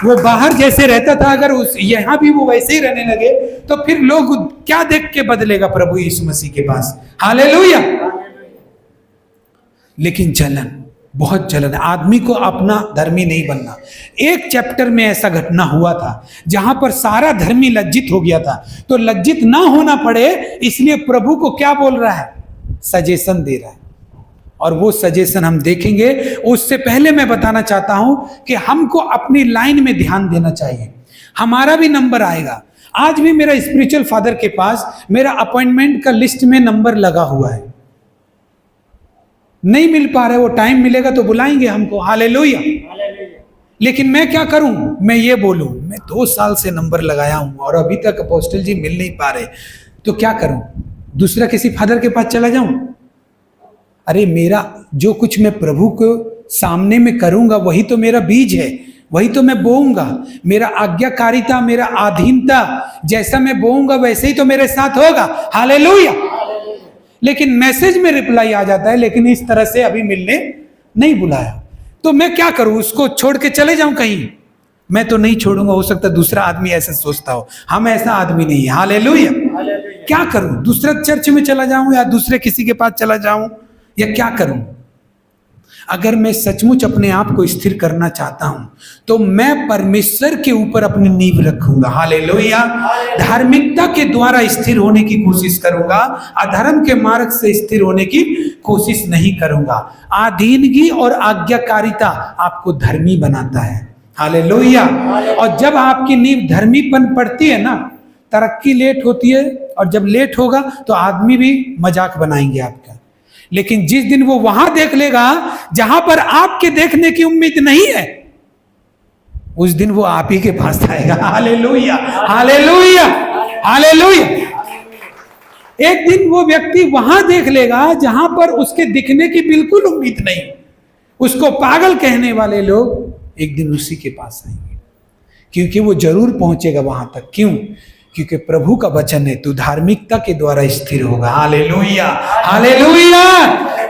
वो बाहर जैसे रहता था, अगर उस यहाँ भी वो वैसे ही रहने लगे तो फिर लोग क्या देख के बदलेगा प्रभु यीशु मसीह के पास। हालेलुया। लेकिन जलन, बहुत जलन, आदमी को अपना धर्मी नहीं बनना। एक चैप्टर में ऐसा घटना हुआ था जहां पर सारा धर्मी लज्जित हो गया था, तो लज्जित ना होना पड़े इसलिए प्रभु को क्या बोल रहा है, सजेशन दे रहा है। और वो सजेशन हम देखेंगे। उससे पहले मैं बताना चाहता हूं कि हमको अपनी लाइन में ध्यान देना चाहिए, हमारा भी नंबर आएगा। आज भी मेरा स्पिरिचुअल फादर के पास मेरा अपॉइंटमेंट का लिस्ट में नंबर लगा हुआ है। नहीं मिल पा रहा है, वो टाइम मिलेगा तो बुलाएंगे हमको। हालेलुया। लेकिन मैं क्या करूं? मैं ये बोलूं, मैं 2 साल से नंबर लगाया हूं और अभी तक अपोस्टल जी मिल नहीं पा रहे, तो क्या करूं? दूसरा किसी फादर के पास चला जाऊं? अरे मेरा जो कुछ मैं प्रभु को सामने में करूंगा वही तो मेरा बीज है, वही तो मैं बोऊंगा। मेरा आज्ञाकारिता, मेरा अधीनता, जैसा मैं बोऊंगा वैसे ही तो मेरे साथ होगा। हालेलुया। लेकिन मैसेज में रिप्लाई आ जाता है, लेकिन इस तरह से अभी मिलने नहीं बुलाया, तो मैं क्या करूं? उसको छोड़ के चले जाऊं कहीं? मैं तो नहीं छोड़ूंगा। हो सकता है दूसरा आदमी ऐसा सोचता हो, हम ऐसा आदमी नहीं है। हालेलुया। क्या करूं? दूसरा चर्च में चला जाऊं या दूसरे किसी के पास चला जाऊं या क्या करूं? अगर मैं सचमुच अपने आप को स्थिर करना चाहता हूं तो मैं परमेश्वर के ऊपर अपनी नींव रखूंगा। हालेलुया। धार्मिकता के द्वारा स्थिर होने की कोशिश करूंगा, अधर्म के मार्ग से स्थिर होने की कोशिश नहीं करूंगा। अधीनगी और आज्ञाकारिता आपको धर्मी बनाता है। हालेलुया। और जब आपकी नींव धर्मीपन पड़ती है ना, तरक्की लेट होती है, और जब लेट होगा तो आदमी भी मजाक बनाएंगे आपका। लेकिन जिस दिन वो वहां देख लेगा जहां पर आपके देखने की उम्मीद नहीं है, उस दिन वो आप ही के पास आएगा। Hallelujah, hallelujah, hallelujah. एक दिन वो व्यक्ति वहां देख लेगा जहां पर उसके दिखने की बिल्कुल उम्मीद नहीं। उसको पागल कहने वाले लोग एक दिन उसी के पास आएंगे, क्योंकि वो जरूर पहुंचेगा वहां तक। क्यों? क्योंकि प्रभु का वचन है, तू धार्मिकता के द्वारा स्थिर होगा। Hallelujah, hallelujah.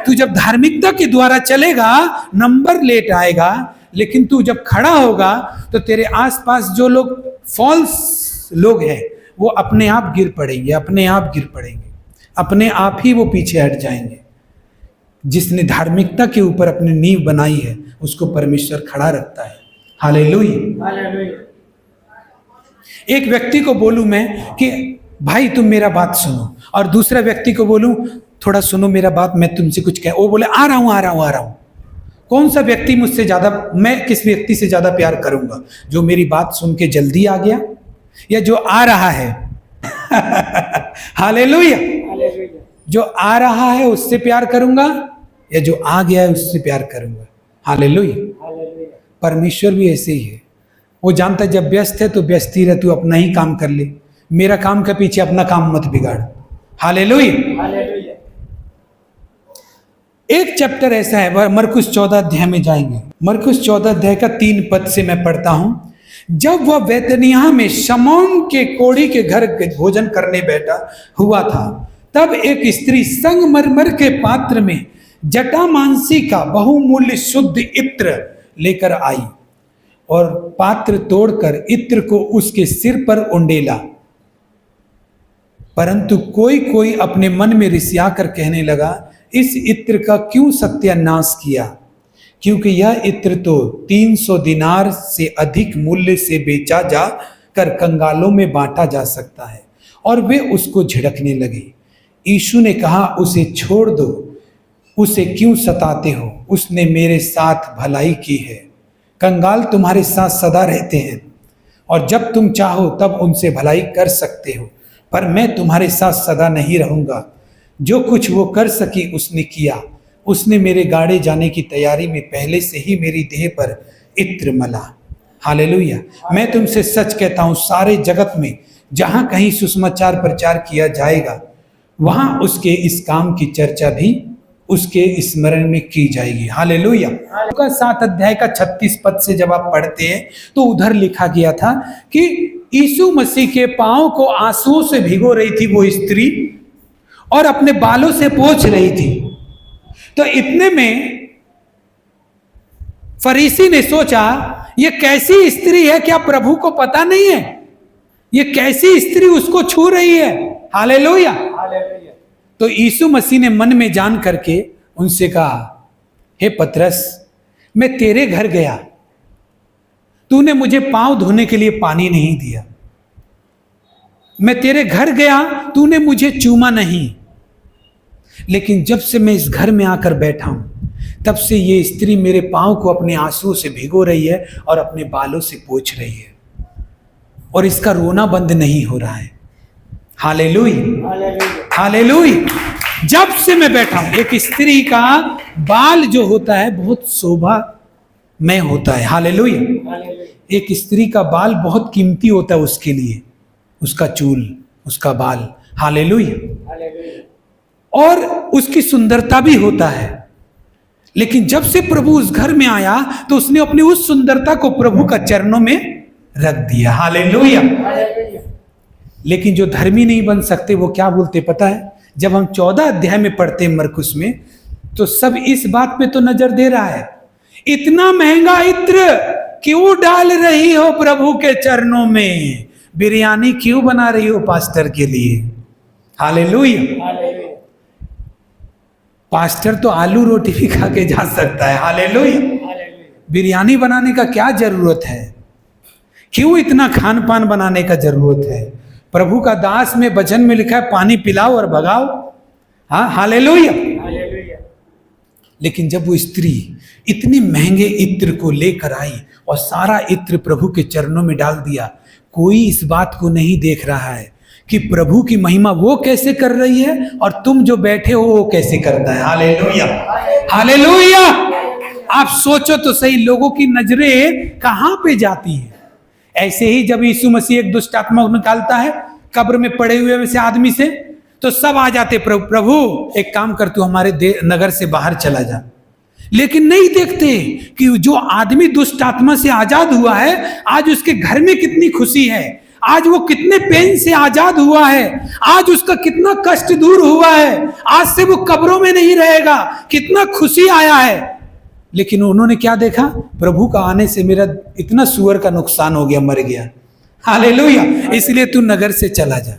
तू जब धार्मिकता के द्वारा चलेगा, नंबर लेट आएगा, लेकिन तू जब खड़ा होगा तो तेरे आसपास जो लोग फॉल्स लोग हैं वो अपने आप गिर पड़ेंगे, अपने आप गिर पड़ेंगे, अपने आप ही वो पीछे हट जाएंगे। जिसने धार्मिकता के ऊपर अपनी नींव बनाई है उसको परमेश्वर खड़ा रखता है। Hallelujah, hallelujah. एक व्यक्ति को बोलूं मैं कि भाई तुम मेरा बात सुनो, और दूसरा व्यक्ति को बोलूं थोड़ा सुनो मेरा बात, मैं तुमसे कुछ कह, वो बोले आ रहा हूं, आ रहा हूं, आ रहा हूं। कौन सा व्यक्ति मुझसे ज्यादा, मैं किस व्यक्ति से ज्यादा प्यार करूंगा? जो मेरी बात सुन के जल्दी आ गया या जो आ रहा है? हालेलुया। जो आ रहा है उससे प्यार करूंगा या जो आ गया है उससे प्यार करूंगा? हालेलुया। परमेश्वर भी ऐसे ही है। वो जानता है जब व्यस्त है तो व्यस्त ही रह, तू अपना ही काम कर ले, मेरा काम के पीछे अपना काम मत बिगाड़। हालेलुया। एक चैप्टर ऐसा है, मरकुस 14 अध्याय में जाएंगे। मरकुस 14 अध्याय का 3 पद से मैं पढ़ता हूं। जब वह बैतनिय्याह में शमौन के कोढ़ी के घर भोजन करने बैठा हुआ था, तब एक स्त्री संगमरमर के पात्र में जटामांसी का बहुमूल्य शुद्ध इत्र लेकर आई और पात्र तोड़कर इत्र को उसके सिर पर उंडेला। परंतु कोई कोई अपने मन में रिसिया कर कहने लगा, इस इत्र का क्यों सत्यानाश किया, क्योंकि यह इत्र तो 300 दिनार से अधिक मूल्य से बेचा जा कर कंगालों में बांटा जा सकता है। और वे उसको झिड़कने लगे। यीशु ने कहा, उसे छोड़ दो, उसे क्यों सताते हो? उसने मेरे साथ भलाई की है। कंगाल तुम्हारे साथ सदा रहते हैं और जब तुम चाहो तब उनसे भलाई कर सकते हो, पर मैं तुम्हारे साथ सदा नहीं रहूंगा। जो कुछ वो कर सकी उसने किया। उसने मेरे गाड़े जाने की तैयारी में पहले से ही मेरी देह पर इत्र मला। हालेलुया। मैं तुमसे सच कहता हूं, सारे जगत में जहां कहीं सुसमाचार प्रचार किया जाएगा वहां उसके इस काम की चर्चा भी उसके स्मरण में की जाएगी। हालेलुया। लूका 7 अध्याय का 36 पद से जब आप पढ़ते हैं तो उधर लिखा गया था कि यीशु मसीह के पांव को आंसुओं से भिगो रही थी वो स्त्री और अपने बालों से पोंछ रही थी। तो इतने में फरीसी ने सोचा, ये कैसी स्त्री है, क्या प्रभु को पता नहीं है? ये कैसी स्त्री उसको छू रही है? हालेलुया। तो यीशु मसीह ने मन में जान करके उनसे कहा, हे पतरस, मैं तेरे घर गया, तूने मुझे पांव धोने के लिए पानी नहीं दिया। मैं तेरे घर गया, तूने मुझे चूमा नहीं। लेकिन जब से मैं इस घर में आकर बैठा हूं, तब से ये स्त्री मेरे पांव को अपने आंसुओं से भिगो रही है और अपने बालों से पोंछ रही है। और इसका रोना बंद नहीं हो रहा है। Hallelujah, hallelujah. जब से मैं बैठा हूं, एक स्त्री का बाल जो होता है बहुत शोभा में होता है। हालेलुया। एक स्त्री का बाल बहुत कीमती होता है उसके लिए, उसका चूल, उसका बाल। हालेलुया। और उसकी सुंदरता भी होता है। लेकिन जब से प्रभु उस घर में आया तो उसने अपनी उस सुंदरता को प्रभु का चरणों में रख दिया। हालेलुया। लेकिन जो धर्मी नहीं बन सकते वो क्या बोलते पता है? जब हम 14 अध्याय में पढ़ते हैं मरकुस में, तो सब इस बात पे तो नजर दे रहा है, इतना महंगा इत्र क्यों डाल रही हो प्रभु के चरणों में? बिरयानी क्यों बना रही हो पास्टर के लिए? हालेलुया। पास्टर तो आलू रोटी भी खा के जा सकता है। हालेलुया। बिरयानी बनाने का क्या जरूरत है? क्यों इतना खान पान बनाने का जरूरत है? प्रभु का दास में वचन में लिखा है पानी पिलाओ और भगाओ। हाँ, हालेलुया। लेकिन जब वो स्त्री इतने महंगे इत्र को लेकर आई और सारा इत्र प्रभु के चरणों में डाल दिया, कोई इस बात को नहीं देख रहा है कि प्रभु की महिमा वो कैसे कर रही है और तुम जो बैठे हो वो कैसे करता है। Hallelujah, hallelujah. आप सोचो तो सही, लोगों की नजरें कहां पे जाती है? ऐसे ही जब यीशु मसीह एक दुष्ट आत्मा को निकालता है कब्र में पड़े हुए वैसे आदमी से, तो सब आ जाते, प्रभु एक काम कर, तू हमारे नगर से बाहर चला जा। लेकिन नहीं देखते कि जो आदमी दुष्ट आत्मा से आजाद हुआ है, आज उसके घर में कितनी खुशी है, आज वो कितने पेन से आजाद हुआ है, आज उसका कितना कष्ट दूर हुआ है, आज से वो कब्रों में नहीं रहेगा, कितना खुशी आया है। लेकिन उन्होंने क्या देखा? प्रभु का आने से मेरा इतना सुअर का नुकसान हो गया, मर गया। हालेलुया। इसलिए तू नगर से चला जा।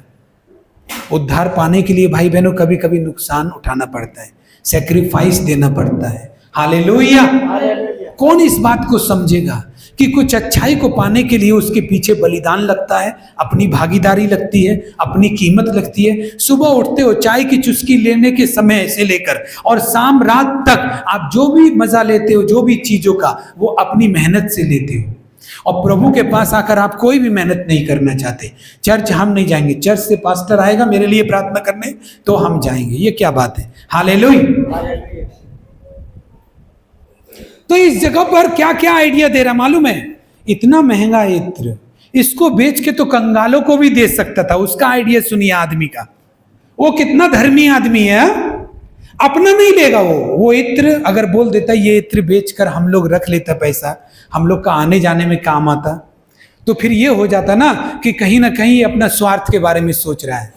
उद्धार पाने के लिए भाई बहनों कभी कभी नुकसान उठाना पड़ता है, सेक्रीफाइस देना पड़ता है। हालेलुया। कौन इस बात को समझेगा कि कुछ अच्छाई को पाने के लिए उसके पीछे बलिदान लगता है, अपनी भागीदारी लगती है, अपनी कीमत लगती है। सुबह उठते हो, चाय की चुस्की लेने के समय से लेकर और शाम रात तक आप जो भी मजा लेते हो, जो भी चीजों का, वो अपनी मेहनत से लेते हो। और प्रभु के पास आकर आप कोई भी मेहनत नहीं करना चाहते। चर्च हम नहीं जाएंगे, चर्च से पास्टर आएगा मेरे लिए प्रार्थना करने तो हम जाएंगे। ये क्या बात है? हालेलुया। तो इस जगह पर क्या क्या आइडिया दे रहा मालूम है? इतना महंगा इत्र, इसको बेच के तो कंगालों को भी दे सकता था। उसका आइडिया सुनिए आदमी का, वो कितना धर्मी आदमी है। अपना नहीं लेगा वो इत्र अगर बोल देता ये इत्र बेचकर हम लोग रख लेता पैसा, हम लोग का आने जाने में काम आता, तो फिर ये हो जाता ना कि कहीं ना कहीं अपना स्वार्थ के बारे में सोच रहा है।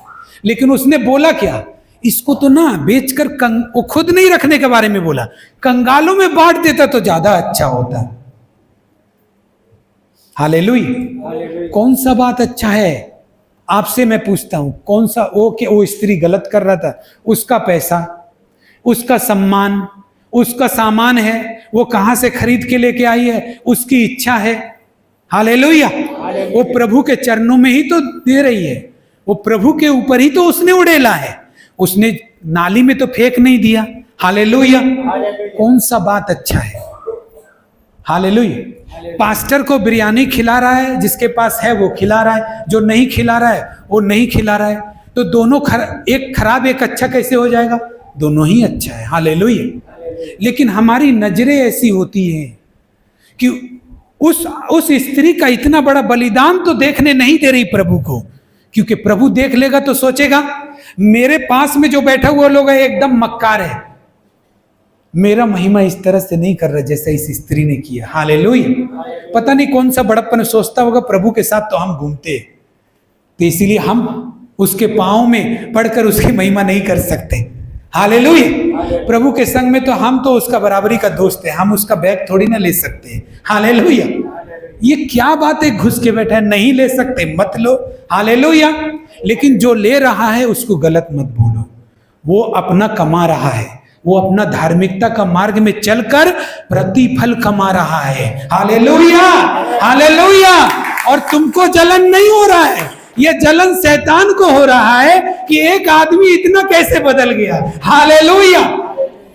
लेकिन उसने बोला क्या? इसको तो ना बेचकर वो खुद नहीं रखने के बारे में बोला, कंगालों में बांट देता तो ज्यादा अच्छा होता। हालेलुया। कौन सा बात अच्छा है? आपसे मैं पूछता हूं, कौन सा? वो स्त्री गलत कर रहा था, उसका पैसा, उसका सम्मान, उसका सामान है, वो कहां से खरीद के लेके आई है, उसकी इच्छा है। हालेलुया। वो प्रभु के चरणों में ही तो दे रही है, वो प्रभु के ऊपर ही तो उसने उड़ेला है, उसने नाली में तो फेंक नहीं दिया। हालेलुया। कौन सा बात अच्छा है? हालेलुया। पास्टर को बिरयानी खिला रहा है, जिसके पास है वो खिला रहा है, जो नहीं खिला रहा है वो नहीं खिला रहा है, तो दोनों एक खराब एक अच्छा कैसे हो जाएगा? दोनों ही अच्छा है। हालेलुया। लेकिन हमारी नजरें ऐसी होती हैं कि उस स्त्री का इतना बड़ा बलिदान तो देखने नहीं दे रही प्रभु को, क्योंकि प्रभु देख लेगा तो सोचेगा मेरे पास में जो बैठा हुआ लोग है एकदम मक्कार है, मेरा महिमा इस तरह से नहीं कर रहा जैसा इस स्त्री ने किया। हालेलुया। पता नहीं कौन सा बड़प्पन सोचता होगा, प्रभु के साथ तो हम घूमते, तो इसीलिए हम उसके पांव में पड़कर उसकी महिमा नहीं कर सकते। हालेलुया। प्रभु के संग में तो हम तो उसका बराबरी का दोस्त है, हम उसका बैग थोड़ी ना ले सकते। हालेलुया। ये क्या बात है? घुस के बैठा है, नहीं ले सकते, मत लो। हालेलुया। लेकिन जो ले रहा है उसको गलत मत बोलो, वो अपना कमा रहा है, वो अपना धार्मिकता का मार्ग में चलकर प्रतिफल कमा रहा है। Hallelujah, hallelujah. और तुमको जलन नहीं हो रहा है, ये जलन शैतान को हो रहा है कि एक आदमी इतना कैसे बदल गया। हालेलुया।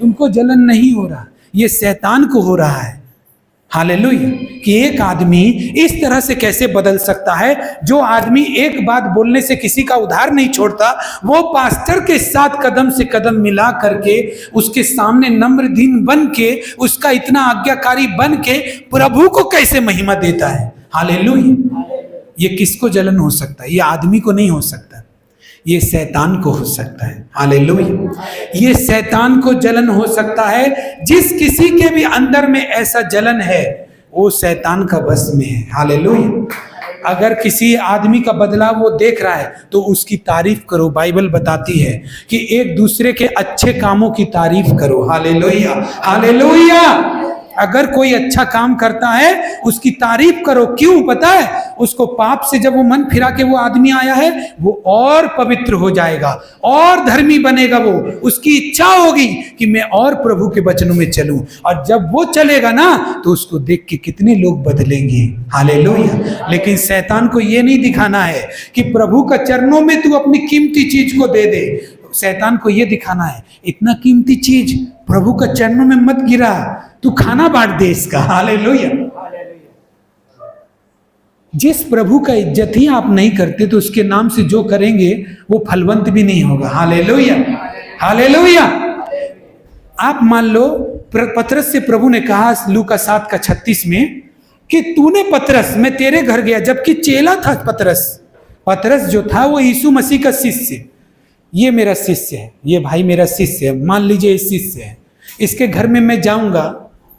तुमको जलन नहीं हो रहा, ये शैतान को हो रहा है। हालेलुया। कि एक आदमी इस तरह से कैसे बदल सकता है, जो आदमी एक बात बोलने से किसी का उधार नहीं छोड़ता, वो पास्टर के साथ कदम से कदम मिला करके उसके सामने नम्र दीन बन के, उसका इतना आज्ञाकारी बन के प्रभु को कैसे महिमा देता है। हालेलुया। ये किसको जलन हो सकता है? ये आदमी को नहीं हो सकता, ये शैतान को हो सकता है। हालेलुया। ये शैतान को जलन हो सकता है। जिस किसी के भी अंदर में ऐसा जलन है, वो शैतान का बस में है। हालेलुया। अगर किसी आदमी का बदलाव वो देख रहा है तो उसकी तारीफ करो। बाइबल बताती है कि एक दूसरे के अच्छे कामों की तारीफ करो। Hallelujah, hallelujah. अगर कोई अच्छा काम करता है उसकी तारीफ करो। क्यों? पता है, उसको पाप से जब वो मन फिरा के वो आदमी आया है, वो और पवित्र हो जाएगा और धर्मी बनेगा। वो उसकी इच्छा होगी कि मैं और प्रभु के वचनों में चलूं, और जब वो चलेगा ना तो उसको देख के कितने लोग बदलेंगे। हालेलुया। लेकिन शैतान को ये नहीं दिखाना है कि प्रभु का चरणों में तू अपनी कीमती चीज को दे दे। शैतान को ये दिखाना है, इतना कीमती चीज प्रभु का चरणों में मत गिरा, तू खाना बांट दे इसका। हालेलुया। जिस प्रभु का इज्जत ही आप नहीं करते तो उसके नाम से जो करेंगे वो फलवंत भी नहीं होगा। Hallelujah, hallelujah. आप मान लो पतरस से प्रभु ने कहा लूका 7:36 में कि तूने पतरस, मैं तेरे घर गया, जबकि चेला था पतरस। पतरस जो था वो यीशु मसीह का शिष्य, ये मेरा शिष्य है, ये भाई मेरा शिष्य है, मान लीजिए ये शिष्य है, इसके घर में मैं जाऊंगा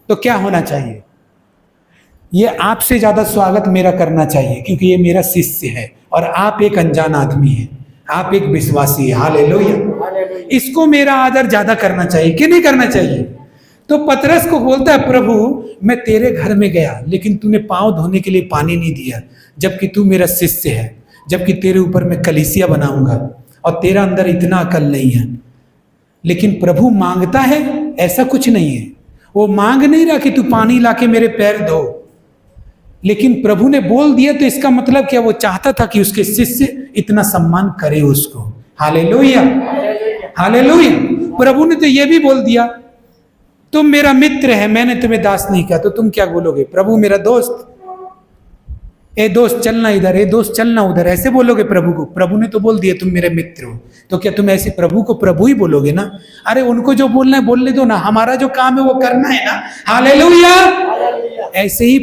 तो क्या होना चाहिए? ये आपसे ज्यादा स्वागत मेरा करना चाहिए, क्योंकि ये मेरा शिष्य है और आप एक अनजान आदमी है, आप एक विश्वासी है। हालेलुया। इसको मेरा आदर ज्यादा करना चाहिए कि नहीं करना चाहिए? तो पतरस को बोलता है, प्रभु मैं तेरे घर में गया लेकिन तूने पांव धोने के लिए पानी नहीं दिया, जबकि तू मेरा शिष्य है, जबकि तेरे ऊपर मैं कलीसिया बनाऊंगा और तेरा अंदर इतना अकल नहीं है। लेकिन प्रभु मांगता है, ऐसा कुछ नहीं है। वो मांग नहीं रहा कि तू पानी लाके मेरे पैर धो, लेकिन प्रभु ने बोल दिया तो इसका मतलब क्या? वो चाहता था कि उसके शिष्य इतना सम्मान करे उसको। Hallelujah, hallelujah. प्रभु ने तो ये भी बोल दिया, तुम मेरा मित्र है, मैंने तुम्हें दास नहीं किया, तो तुम क्या बोलोगे? प्रभु मेरा दोस्त, ए दोस्त चलना इधर, ए दोस्त चलना उधर, ऐसे बोलोगे प्रभु को? प्रभु ने तो बोल दिया तुम मेरे मित्र हो, तो क्या तुम ऐसे प्रभु को प्रभु ही बोलोगे ना? अरे उनको जो बोलना है बोलने दो ना, हमारा जो काम है वो करना है ना। हालेलुया। ऐसे ही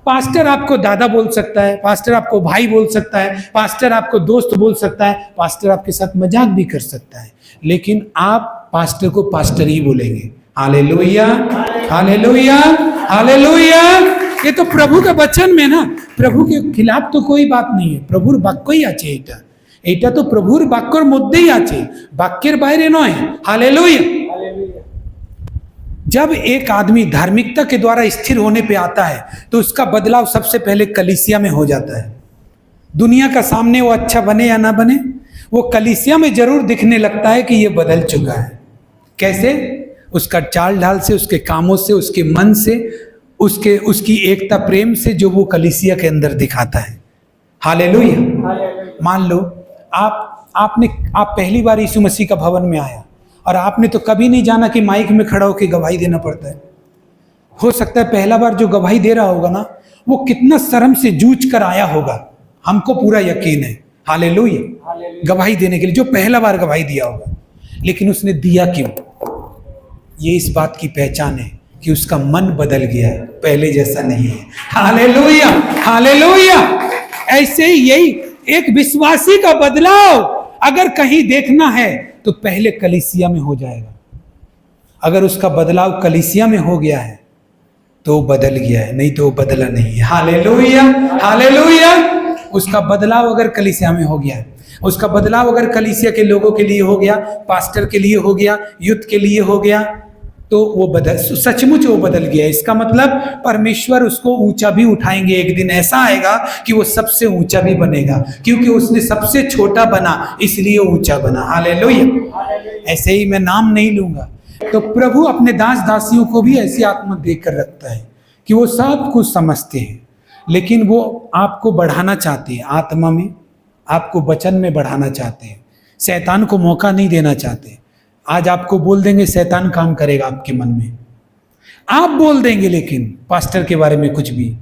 पास्टर आपको दादा बोल सकता है, पास्टर आपको भाई बोल सकता है, पास्टर आपको दोस्त बोल सकता है, पास्टर आपके साथ मजाक भी कर सकता है, लेकिन आप पास्टर को पास्टर ही बोलेंगे। Hallelujah, hallelujah, hallelujah. ये तो प्रभु का वचन में ना, प्रभु के खिलाफ तो कोई बात नहीं है। प्रभुर बाक्यई আছে এটা, এটা তো প্রভুর বাক্যর মধ্যেই আছে, বাক্যের বাইরে নয়। हालेलुया। जब एक आदमी धार्मिकता के द्वारा स्थिर होने पे आता है तो उसका बदलाव सबसे पहले कलीसिया में हो जाता है। दुनिया का सामने वो अच्छा बने या ना बने, वो कलीसिया में जरूर दिखने लगता है कि ये बदल चुका है। कैसे? उसका चाल ढाल से, उसके कामों से, उसके मन से, उसकी एकता प्रेम से, जो वो कलीसिया के अंदर दिखाता है। हालेलुया। मान लो आप पहली बार यीशु मसीह का भवन में आया और आपने तो कभी नहीं जाना कि माइक में खड़ा होकर गवाही देना पड़ता है। हो सकता है पहला बार जो गवाही दे रहा होगा ना, वो कितना शर्म से जूझ कर आया होगा, हमको पूरा यकीन है। हालेलुया। गवाही देने के लिए जो पहला बार गवाही दिया होगा, लेकिन उसने दिया क्यों? ये इस बात की पहचान है कि उसका मन बदल गया है, पहले जैसा नहीं है। Hallelujah, hallelujah. ऐसे ही यही एक विश्वासी का बदलाव अगर कहीं देखना है तो पहले कलीसिया में हो जाएगा। अगर उसका बदलाव कलीसिया में हो गया है तो बदल गया है, नहीं तो बदला नहीं है। Hallelujah, hallelujah. उसका बदलाव अगर कलीसिया में हो गया है, उसका बदलाव अगर कलीसिया के लोगों के लिए हो गया, पास्टर के लिए हो गया, यूथ के लिए हो गया, तो वो सचमुच वो बदल गया। इसका मतलब परमेश्वर उसको ऊंचा भी उठाएंगे। एक दिन ऐसा आएगा कि वो सबसे ऊंचा भी बनेगा, क्योंकि उसने सबसे छोटा बना इसलिए ऊंचा बना। हालेलुया। ऐसे ही मैं नाम नहीं लूंगा। तो प्रभु अपने दास दासियों को भी ऐसी आत्मा देकर रखता है कि वो सब कुछ समझते हैं, लेकिन वो आपको बढ़ाना चाहते हैं आत्मा में, आपको वचन में बढ़ाना चाहते हैं, शैतान को मौका नहीं देना चाहते। आज आपको बोल देंगे, शैतान काम करेगा आपके मन में। आप बोल देंगे लेकिन पास्टर के बारे में कुछ भी,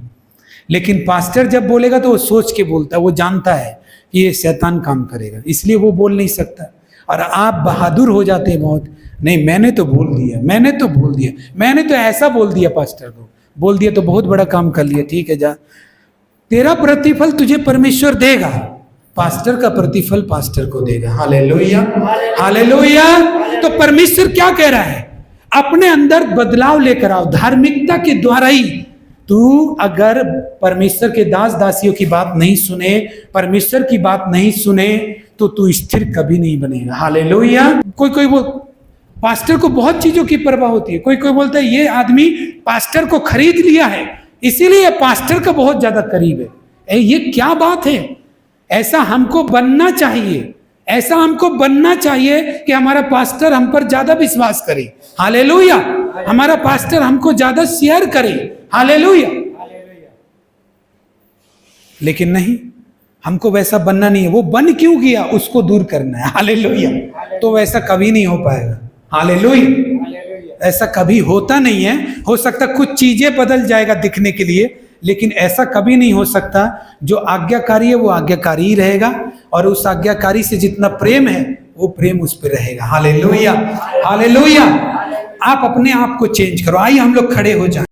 लेकिन पास्टर जब बोलेगा तो वो सोच के बोलता है, वो जानता है कि ये शैतान काम करेगा, इसलिए वो बोल नहीं सकता। और आप बहादुर हो जाते हैं बहुत, नहीं मैंने तो बोल दिया, मैंने तो बोल दिया, मैंने तो ऐसा बोल दिया, पास्टर को बोल दिया तो बहुत बड़ा काम कर लिया, ठीक है जा, तेरा प्रतिफल तुझे परमेश्वर देगा, पास्टर का प्रतिफल पास्टर को देगा। Hallelujah, hallelujah. तो परमेश्वर क्या कह रहा है, अपने अंदर बदलाव लेकर आओ, धार्मिकता के द्वारा ही। तू अगर परमेश्वर के दास दासियों की बात नहीं सुने, परमेश्वर की बात नहीं सुने, तो तू स्थिर कभी नहीं बनेगा। हालेलुया। कोई कोई वो पास्टर को बहुत चीजों की परवाह होती है, कोई कोई बोलता है ये आदमी पास्टर को खरीद लिया है इसीलिए पास्टर का बहुत ज्यादा करीब है। ये क्या बात है? ऐसा हमको बनना चाहिए, ऐसा हमको बनना चाहिए कि हमारा पास्टर हम पर ज्यादा विश्वास करे। हालेलुया। हमारा पास्टर हमको ज्यादा शेयर करे। हालेलुया। लेकिन नहीं, हमको वैसा बनना नहीं है। वो बन क्यों गया, उसको दूर करना है। हालेलुया। तो वैसा कभी नहीं हो पाएगा। हालेलुया। ऐसा कभी होता नहीं है। हो सकता कुछ चीजें बदल जाएगा दिखने के लिए, लेकिन ऐसा कभी नहीं हो सकता। जो आज्ञाकारी है वो आज्ञाकारी ही रहेगा, और उस आज्ञाकारी से जितना प्रेम है वो प्रेम उस पर रहेगा। Hallelujah, hallelujah. आप अपने आप को चेंज करो। आइए हम लोग खड़े हो जाएं।